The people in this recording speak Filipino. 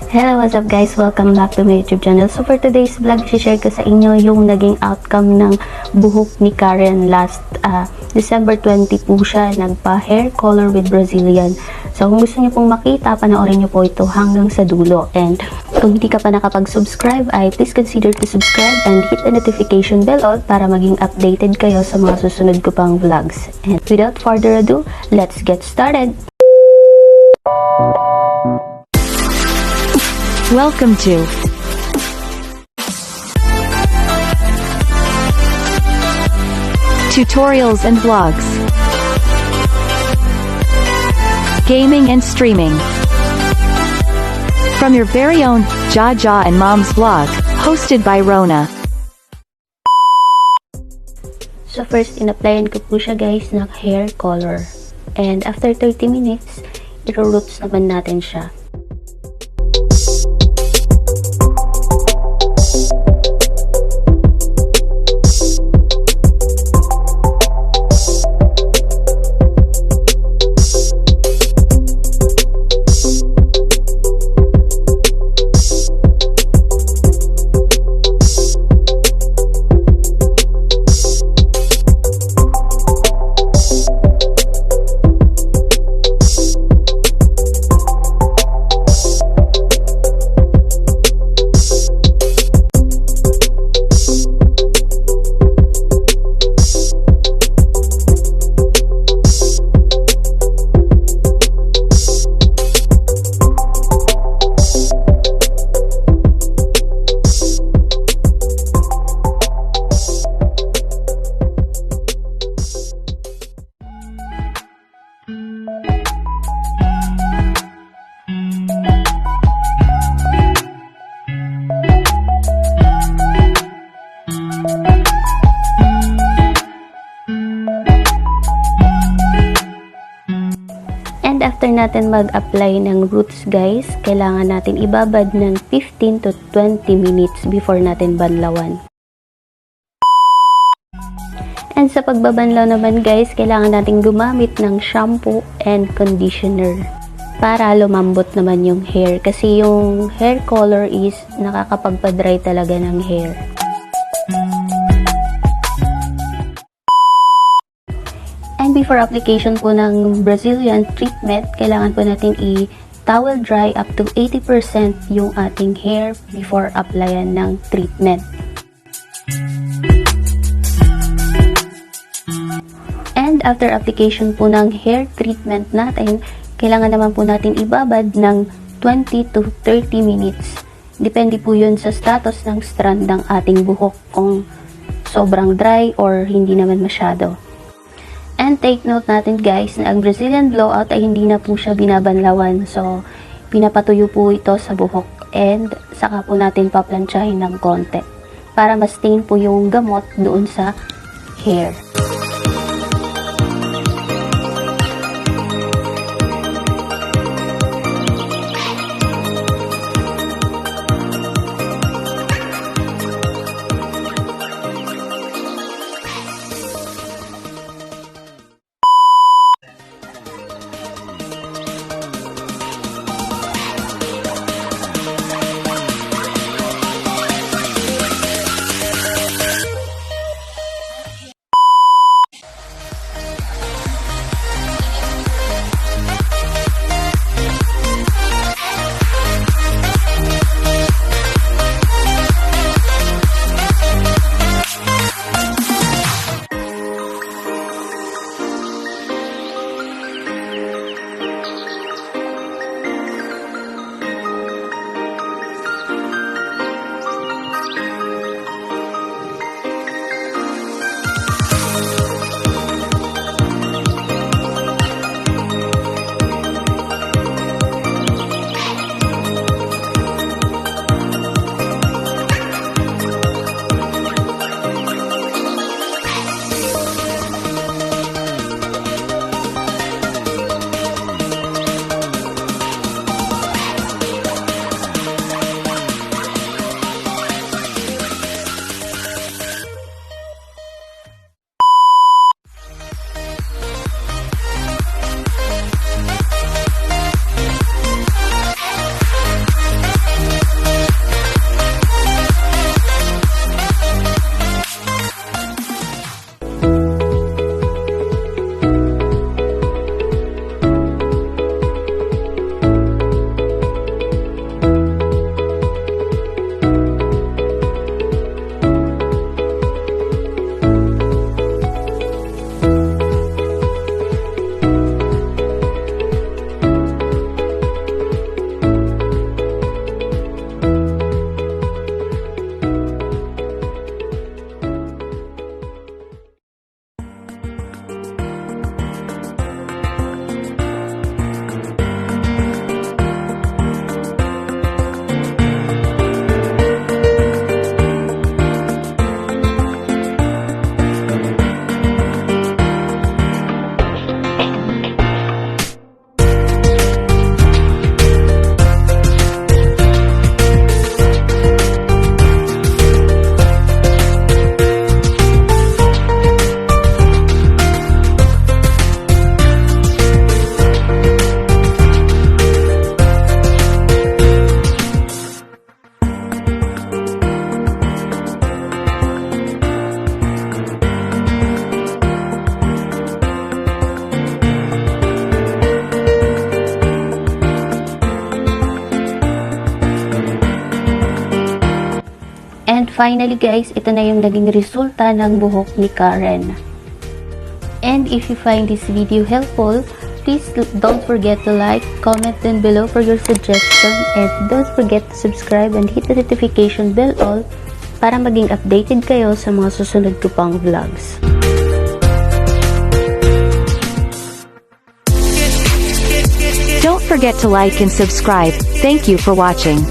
Hello, what's up guys? Welcome back to my YouTube channel. So for today's vlog, share ko sa inyo yung naging outcome ng buhok ni Karen last December 20 po siya. Nagpa-hair color with Brazilian. So kung gusto niyo pong makita, panoorin niyo po ito hanggang sa dulo. And kung hindi ka pa nakapag-subscribe, ay please consider to subscribe and hit the notification bell all para maging updated kayo sa mga susunod ko pang vlogs. And without further ado, let's get started! Welcome to Tutorials and Vlogs, Gaming and Streaming, from your very own JhaJha and Mom's Vlog, hosted by Rona. So first, in-applyan ko po siya guys ng hair color. And after 30 minutes, iro-roots naman natin siya. And after natin mag-apply ng roots guys, kailangan natin ibabad ng 15 to 20 minutes before natin banlawan. And sa pagbabanlaw naman guys, kailangan natin gumamit ng shampoo and conditioner para lumambot naman yung hair. Kasi yung hair color is nakakapagpa-dry talaga ng hair. And before application po ng Brazilian treatment, kailangan po natin i-towel dry up to 80% yung ating hair before applyan ng treatment. And after application po ng hair treatment natin, kailangan naman po natin ibabad ng 20 to 30 minutes. Depende po yun sa status ng strand ng ating buhok, kung sobrang dry or hindi naman masyado. And take note natin guys na ang Brazilian blowout ay hindi na po siya binabanlawan. So, pinapatuyo po ito sa buhok and saka po natin paplansyahin ng konti para ma-stain po yung gamot doon sa hair. finally guys, ito na yung naging resulta ng buhok ni Karen. And if you find this video helpful, please don't forget to like, comment down below for your suggestion, and don't forget to subscribe and hit the notification bell all para maging updated kayo sa mga susunod ko pang vlogs. Don't forget to like and subscribe. Thank you for watching.